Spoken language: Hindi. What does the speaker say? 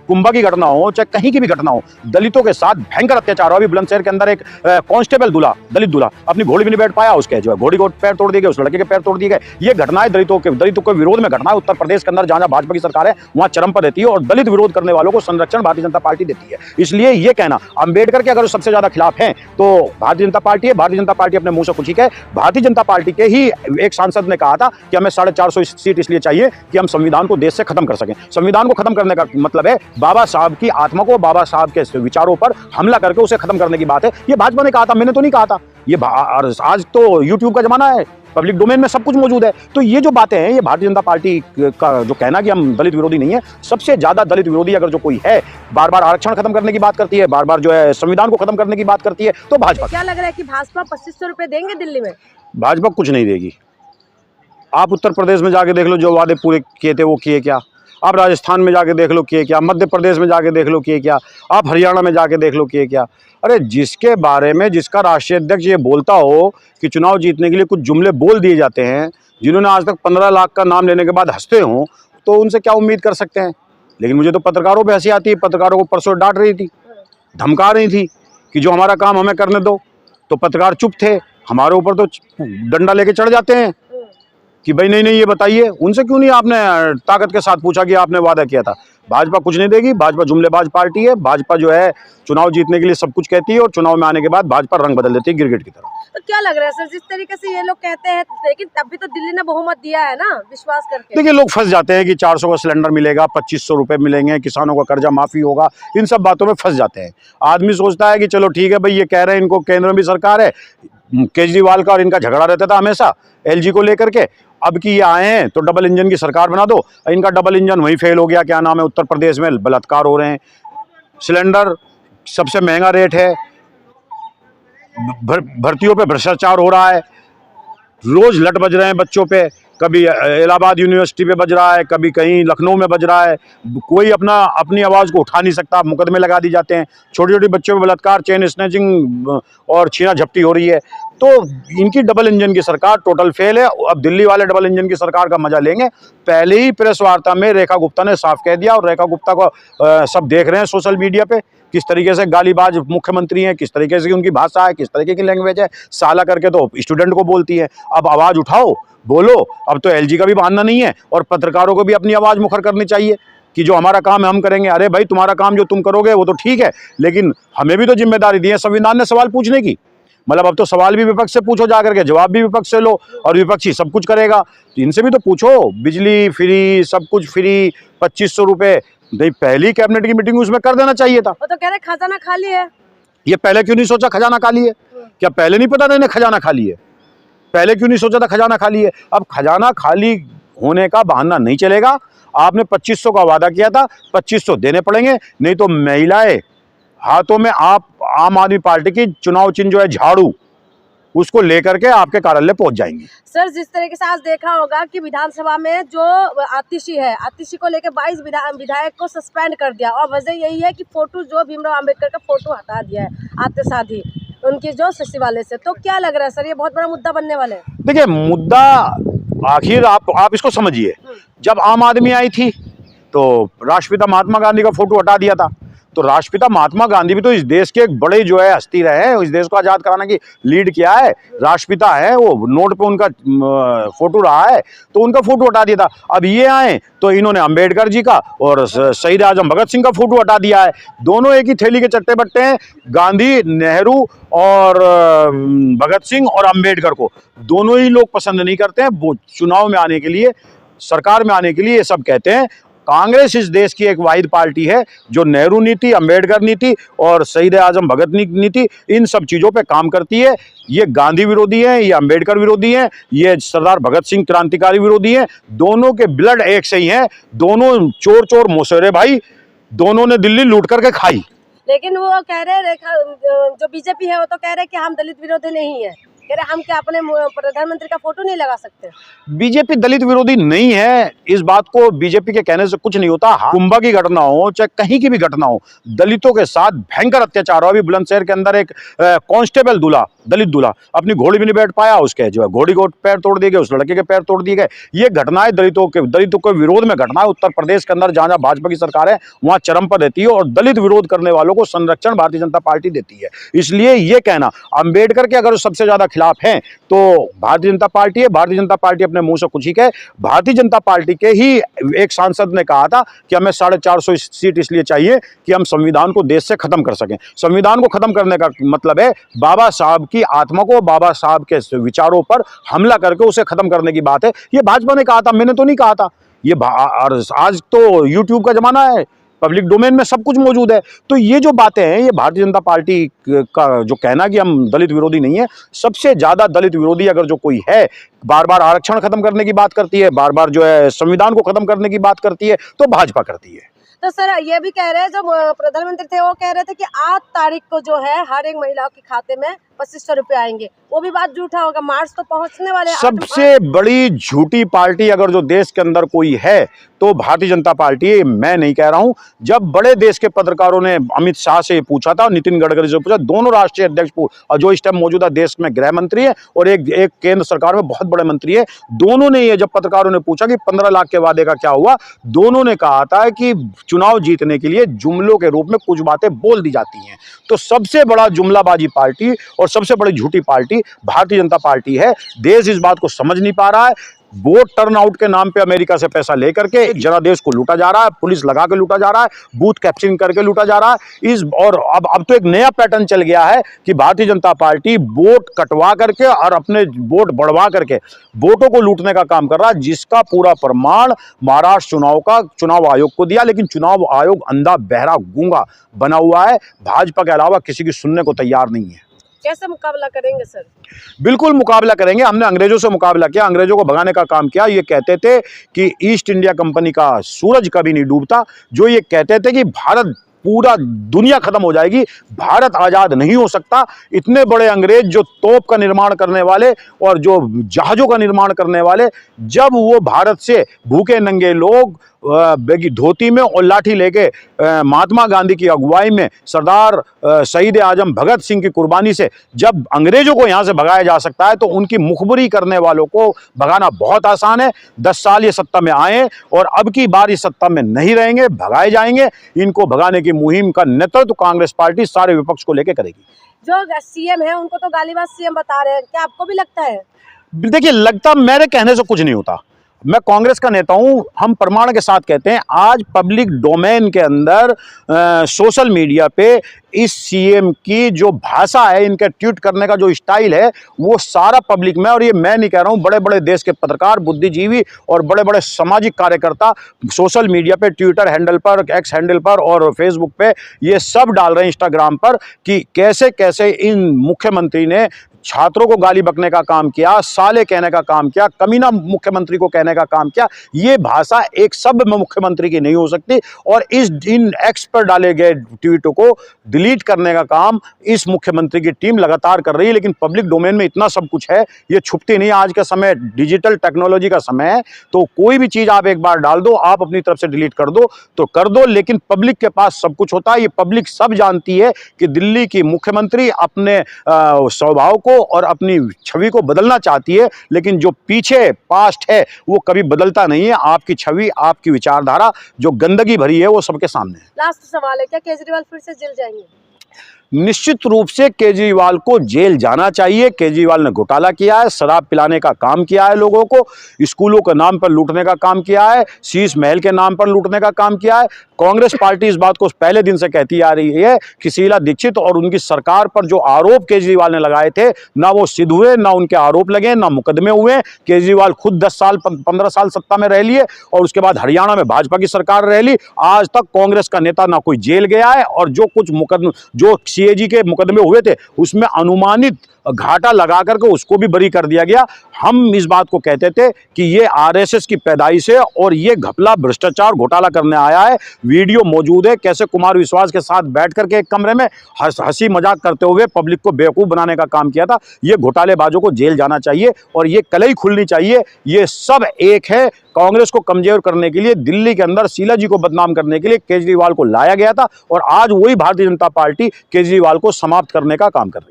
कुंभा की घटना हो, चाहे कहीं की भी घटना हो, दलितों के साथ भयंकर अत्याचार हो। अभी बुलंदशहर के अंदर एक कांस्टेबल दूल्हा, दलित दूल्हा, अपनी घोड़ी भी नहीं बैठ पाया, उसके जो है घोड़ी को पैर तोड़ दिए गए, उस लड़के के पैर तोड़ दिए गए। ये घटनाएं दलितों के विरोध में घटना है। उत्तर प्रदेश के अंदर जहां भाजपा की सरकार है वहां चरम पर रहती है, और दलित विरोध करने वालों को संरक्षण भारतीय जनता पार्टी देती है। इसलिए ये कहना अंबेडकर के अगर सबसे ज्यादा खिलाफ है तो भारतीय जनता पार्टी है। भारतीय जनता पार्टी अपने मुंह से कुछ ही कहे। भारतीय जनता पार्टी के ही एक सांसद ने कहा था कि हमें 450 सीट इसलिए चाहिए कि हम संविधान को देश से खत्म कर सकें। संविधान को खत्म करने का मतलब है बाबा साहब की आत्मा को, बाबा साहब के विचारों पर हमला करके उसे खत्म करने की बात है। ये भाजपा ने कहा था, मैंने तो नहीं कहा था। ये आज तो यूट्यूब का जमाना है, पब्लिक डोमेन में सब कुछ मौजूद है। तो ये जो बातें हैं, ये भारतीय जनता पार्टी का जो कहना कि हम दलित विरोधी नहीं है, सबसे ज्यादा दलित विरोधी अगर जो कोई है, बार बार आरक्षण खत्म करने की बात करती है, बार बार जो है संविधान को खत्म करने की बात करती है, तो भाजपा। क्या लग रहा है कि भाजपा 2500 रुपए देंगे दिल्ली में? भाजपा कुछ नहीं देगी। आप उत्तर प्रदेश में जाके देख लो, जो वादे पूरे किए थे वो किए क्या। आप राजस्थान में जाके देख लो किए क्या, मध्य प्रदेश में जाके देख लो किए क्या, आप हरियाणा में जाके देख लो किए क्या। अरे जिसके बारे में जिसका राष्ट्रीय अध्यक्ष ये बोलता हो कि चुनाव जीतने के लिए कुछ जुमले बोल दिए जाते हैं, जिन्होंने आज तक 15 लाख का नाम लेने के बाद हंसते हों, तो उनसे क्या उम्मीद कर सकते हैं। लेकिन मुझे तो पत्रकारों पर हंसी आती है। पत्रकारों को परसों डांट रही थी, धमका रही थी कि जो हमारा काम हमें करने दो, तो पत्रकार चुप थे। हमारे ऊपर तो डंडा लेके चढ़ जाते हैं कि भाई नहीं ये बताइए। उनसे क्यों नहीं आपने ताकत के साथ पूछा कि आपने वादा किया था। भाजपा कुछ नहीं देगी। भाजपा जुमलेबाज पार्टी है। भाजपा जो है चुनाव जीतने के लिए सब कुछ कहती है, और चुनाव में आने के बाद भाजपा रंग बदल देती है गिरगिट की तरह। तो क्या लग रहा है सर, जिस तरीके से ये लोग कहते हैं, लेकिन तब भी तो दिल्ली ने बहुमत दिया है ना, विश्वास करके। देखिए, लोग फंस जाते हैं कि 400 का सिलेंडर मिलेगा, 2500 रुपए मिलेंगे, किसानों का कर्जा माफी होगा, इन सब बातों में फंस जाते हैं। आदमी सोचता है कि चलो ठीक है भाई, ये कह रहे हैं, इनको केंद्र में भी सरकार है। केजरीवाल का और इनका झगड़ा रहता था हमेशा एलजी को लेकर के। अब कि ये आए हैं तो डबल इंजन की सरकार बना दो। इनका डबल इंजन वहीं फेल हो गया। क्या नाम है, उत्तर प्रदेश में बलात्कार हो रहे हैं, सिलेंडर सबसे महंगा रेट है, भर्तियों पे भ्रष्टाचार हो रहा है, रोज लट बज रहे हैं बच्चों पे। कभी इलाहाबाद यूनिवर्सिटी पे बज रहा है, कभी कहीं लखनऊ में बज रहा है। कोई अपनी आवाज़ को उठा नहीं सकता, मुकदमे लगा दी जाते हैं। छोटी छोटी बच्चों पे बलात्कार, चेन स्नैचिंग और छीना झपटी हो रही है। तो इनकी डबल इंजन की सरकार टोटल फेल है। अब दिल्ली वाले डबल इंजन की सरकार का मजा लेंगे। पहले ही प्रेस वार्ता में रेखा गुप्ता ने साफ कह दिया, और रेखा गुप्ता को सब देख रहे हैं सोशल मीडिया पे, किस तरीके से गालीबाज मुख्यमंत्री हैं, किस तरीके से उनकी भाषा है, किस तरीके की लैंग्वेज है। साला करके तो स्टूडेंट को बोलती है। अब आवाज़ उठाओ, बोलो। अब तो एलजी का भी बहाना नहीं है, और पत्रकारों को भी अपनी आवाज़ मुखर करनी चाहिए कि जो हमारा काम है हम करेंगे। अरे भाई, तुम्हारा काम जो तुम करोगे वो तो ठीक है, लेकिन हमें भी तो जिम्मेदारी दी है संविधान ने सवाल पूछने की। मतलब अब तो सवाल भी विपक्ष से पूछो जाकर के, जवाब भी विपक्ष से लो, और विपक्षी सब कुछ करेगा। तो इनसे भी तो पूछो, बिजली फ्री, सब कुछ फ्री, 2500 रुपए। नहीं, पहली कैबिनेट की मीटिंग उसमें कर देना चाहिए था। वो तो कह रहे खजाना खाली है। ये पहले क्यों नहीं सोचा खजाना खाली है? क्या पहले नहीं पता था इन्हें खजाना खाली है? पहले क्यों नहीं सोचा था खजाना खाली है? अब खजाना खाली होने का बहाना नहीं चलेगा। आपने 2500 का वादा किया था, 2500 देने पड़ेंगे, नहीं तो महिलाएं हाथों में आप आम आदमी पार्टी की चुनाव चिन्ह जो है झाड़ू, उसको लेकर के आपके कार्यालय पहुंच जाएंगे। सर, जिस तरीके से आज देखा होगा कि विधानसभा में जो आतिशी है, आतिशी को लेकर 22 विधायक को सस्पेंड कर दिया, और वजह यही है कि फोटो जो भीमराव अंबेडकर का फोटो हटा दिया है आते साथ ही उनकी जो सचिवालय से। तो क्या लग रहा है सर, ये बहुत बड़ा मुद्दा बनने वाला है? देखिए, मुद्दा आखिर आप इसको समझिए। जब आम आदमी आई थी तो राष्ट्रपिता महात्मा गांधी का फोटो हटा दिया था। तो राष्ट्रपिता महात्मा गांधी भी तो इस देश के एक बड़े जो है हस्ती रहे हैं, इस देश को आजाद कराने की लीड किया है, राष्ट्रपिता है। वो नोट पे उनका फोटो रहा है, तो उनका फोटो हटा दिया था। अब ये आए तो इन्होंने अंबेडकर जी का और शहीद आजम भगत सिंह का फोटो हटा दिया है। दोनों एक ही थैली के चट्टे बट्टे हैं। गांधी, नेहरू और भगत सिंह और अंबेडकर को दोनों ही लोग पसंद नहीं करते हैं। वो चुनाव में आने के लिए, सरकार में आने के लिए ये सब कहते हैं। कांग्रेस इस देश की एक वाहिद पार्टी है जो नेहरू नीति, अंबेडकर नीति और शहीद आजम भगत नीति, इन सब चीज़ों पे काम करती है। ये गांधी विरोधी हैं, ये अंबेडकर विरोधी हैं, ये सरदार भगत सिंह क्रांतिकारी विरोधी हैं। दोनों के ब्लड एक से ही हैं। दोनों चोर चोर मोसेरे भाई, दोनों ने दिल्ली लूट करके खाई। लेकिन वो कह रहे, जो बीजेपी है वो तो कह रहे कि हम दलित विरोधी नहीं है। कह रहे हम क्या अपने प्रधानमंत्री का फोटो नहीं लगा सकते? बीजेपी दलित विरोधी नहीं है, इस बात को बीजेपी के कहने से कुछ नहीं होता। कुंभा की घटना हो चाहे कहीं की भी घटना हो, दलितों के साथ भयंकर अत्याचार हो। अभी बुलंदशहर के अंदर एक कांस्टेबल दूल्हा, दलित दूल्हा, अपनी घोड़ी भी नहीं बैठ पाया, उसके जो है घोड़ी को पैर तोड़ दिए गए, उस लड़के के पैर तोड़ दिए गए। ये घटनाएं दलितों के विरोध में घटना है। उत्तर प्रदेश के अंदर जहां भाजपा की सरकार है वहां चरम पर रहती है और दलित विरोध करने वालों को संरक्षण भारतीय जनता पार्टी देती है। इसलिए ये कहना अंबेडकर के अगर सबसे ज्यादा खिलाफ हैं तो भारतीय जनता पार्टी है। भारतीय जनता पार्टी अपने मुंह से कुछ ही कहे। भारतीय जनता पार्टी के ही एक सांसद ने कहा था कि हमें 450 सीट इसलिए चाहिए कि हम संविधान को देश से खत्म कर सकें। संविधान को खत्म करने का मतलब है बाबा साहब की आत्मा को, बाबा साहब के विचारों पर हमला करके उसे खत्म करने की बात है। ये भाजपा ने कहा था, मैंने तो नहीं कहा था। ये आज तो यूट्यूब का जमाना है, पब्लिक डोमेन में सब कुछ मौजूद है। तो ये जो बातें हैं, ये भारतीय जनता पार्टी का जो कहना कि हम दलित विरोधी नहीं है, सबसे ज्यादा दलित विरोधी अगर जो कोई है, बार बार आरक्षण खत्म करने की बात करती है, बार बार जो है संविधान को खत्म करने की बात करती है, तो भाजपा करती है। तो सर ये भी कह रहे हैं, जो प्रधानमंत्री थे वो कह रहे थे कि 8 तारीख को जो है हर एक महिला के खाते में 2500 रुपए आएंगे। वो भी बात झूठा होगा, मार्च तो पहुंचने वाले हैं। सबसे बड़ी झूठी पार्टी अगर जो देश के अंदर कोई है तो भारतीय जनता पार्टी है। मैं नहीं कह रहा हूं। जब बड़े देश के पत्रकारों ने अमित शाह से पूछा था, नितिन गडकरी से पूछा, दोनों राष्ट्रीय अध्यक्ष और जो इस टाइम मौजूदा देश में गृह मंत्री है और एक केंद्र सरकार में बहुत बड़े मंत्री है, दोनों ने ये जब पत्रकारों ने पूछा कि 15 लाख के वादे का क्या हुआ, दोनों ने कहा था कि चुनाव जीतने के लिए जुमलों के रूप में कुछ बातें बोल दी जाती हैं। तो सबसे बड़ा जुमलाबाजी पार्टी और सबसे बड़ी झूठी पार्टी भारतीय जनता पार्टी है। देश इस बात को समझ नहीं पा रहा है। वोट टर्नआउट के नाम पे अमेरिका से पैसा लेकर के जनादेश को लूटा जा रहा है, पुलिस लगा के लूटा जा रहा है, बूथ कैप्चरिंग करके लूटा जा रहा है। और अब तो एक नया पैटर्न चल गया है कि भारतीय जनता पार्टी वोट कटवा करके और अपने वोट बढ़वा करके वोटों को लूटने का काम कर रहा है, जिसका पूरा प्रमाण महाराष्ट्र चुनाव आयोग को दिया। लेकिन चुनाव आयोग अंधा बहरा गूंगा बना हुआ है, भाजपा के अलावा किसी की सुनने को तैयार नहीं है। कैसे मुकाबला करेंगे सर? बिल्कुल मुकाबला करेंगे। हमने अंग्रेजों से मुकाबला किया, अंग्रेजों को भगाने का काम किया। ये कहते थे कि ईस्ट इंडिया कंपनी का सूरज कभी नहीं डूबता, जो ये कहते थे कि भारत पूरा दुनिया खत्म हो जाएगी, भारत आजाद नहीं हो सकता। इतने बड़े अंग्रेज जो तोप का निर्माण करने वाले और जो जहाजों का निर्माण करने वाले, जब वो भारत से भूखे नंगे लोग धोती में और लाठी लेके महात्मा गांधी की अगुवाई में सरदार शहीद आजम भगत सिंह की कुर्बानी से जब अंग्रेजों को यहां से भगाया जा सकता है, तो उनकी मुखबरी करने वालों को भगाना बहुत आसान है। 10 साल ये सत्ता में आए और अब की बार इस सत्ता में नहीं रहेंगे, भगाए जाएंगे। इनको भगाने की मुहिम का नेतृत्व कांग्रेस पार्टी सारे विपक्ष को लेकर करेगी। जो सीएम है उनको तो गालीबाज सीएम बता रहे हैं, क्या आपको भी लगता है? देखिए, लगता मेरे कहने से कुछ नहीं होता। मैं कांग्रेस का नेता हूं, हम प्रमाण के साथ कहते हैं। आज पब्लिक डोमेन के अंदर सोशल मीडिया पे इस सीएम की जो भाषा है, इनके ट्वीट करने का जो स्टाइल है, वो सारा पब्लिक में, और ये मैं नहीं कह रहा हूं, बड़े बड़े देश के पत्रकार, बुद्धिजीवी और बड़े बड़े सामाजिक कार्यकर्ता सोशल मीडिया पे, ट्विटर हैंडल पर, एक्स हैंडल पर और फेसबुक पे ये सब डाल रहे हैं, इंस्टाग्राम पर, कि कैसे कैसे इन मुख्यमंत्री ने छात्रों को गाली बकने का काम किया, साले कहने का काम किया, कमीना मुख्यमंत्री को कहने का काम किया। ये भाषा एक शब्द में मुख्यमंत्री की नहीं हो सकती। और इन एक्स पर डाले गए ट्वीटों को डिलीट करने का काम इस मुख्यमंत्री की टीम लगातार कर रही है। लेकिन पब्लिक डोमेन में इतना सब कुछ है, ये छुपती नहीं। आज का समय डिजिटल टेक्नोलॉजी का समय है, तो कोई भी चीज आप एक बार डाल दो, आप अपनी तरफ से डिलीट कर दो तो कर दो, लेकिन पब्लिक के पास सब कुछ होता है। ये पब्लिक सब जानती है कि दिल्ली की मुख्यमंत्री अपने स्वभाव को और अपनी छवि को बदलना चाहती है, लेकिन जो पीछे पास्ट है वो कभी बदलता नहीं है। आपकी छवि, आपकी विचारधारा जो गंदगी भरी है, वो सबके सामने है। लास्ट सवाल है, क्या केजरीवाल फिर से जेल जाएंगे? निश्चित रूप से केजरीवाल को जेल जाना चाहिए। केजरीवाल ने घोटाला किया है, शराब पिलाने का काम किया है, लोगों को स्कूलों के नाम पर लूटने का काम किया है, शीश महल के नाम पर लूटने का काम किया है। कांग्रेस पार्टी इस बात को पहले दिन से कहती आ रही है कि शीला दीक्षित और उनकी सरकार पर जो आरोप केजरीवाल ने लगाए थे, ना वो सिद्ध हुए, ना उनके आरोप लगे, ना मुकदमे हुए। केजरीवाल खुद 10 साल 15 साल सत्ता में रह लिए और उसके बाद हरियाणा में भाजपा की सरकार रह ली। आज तक कांग्रेस का नेता ना कोई जेल गया है, और जो कुछ जो सीएजी के मुकदमे हुए थे उसमें अनुमानित घाटा लगा करके उसको भी बरी कर दिया गया। हम इस बात को कहते थे कि ये आरएसएस की पैदाइश है और ये घपला भ्रष्टाचार घोटाला करने आया है। वीडियो मौजूद है कैसे कुमार विश्वास के साथ बैठ करके एक कमरे में हंसी मजाक करते हुए पब्लिक को बेवकूफ बनाने का काम किया था। ये घोटालेबाजों को जेल जाना चाहिए और ये कलई खुलनी चाहिए। ये सब एक है। कांग्रेस को कमजोर करने के लिए दिल्ली के अंदर शीला जी को बदनाम करने के लिए केजरीवाल को लाया गया था और आज वही भारतीय जनता पार्टी केजरीवाल को समाप्त करने का काम कर रही है।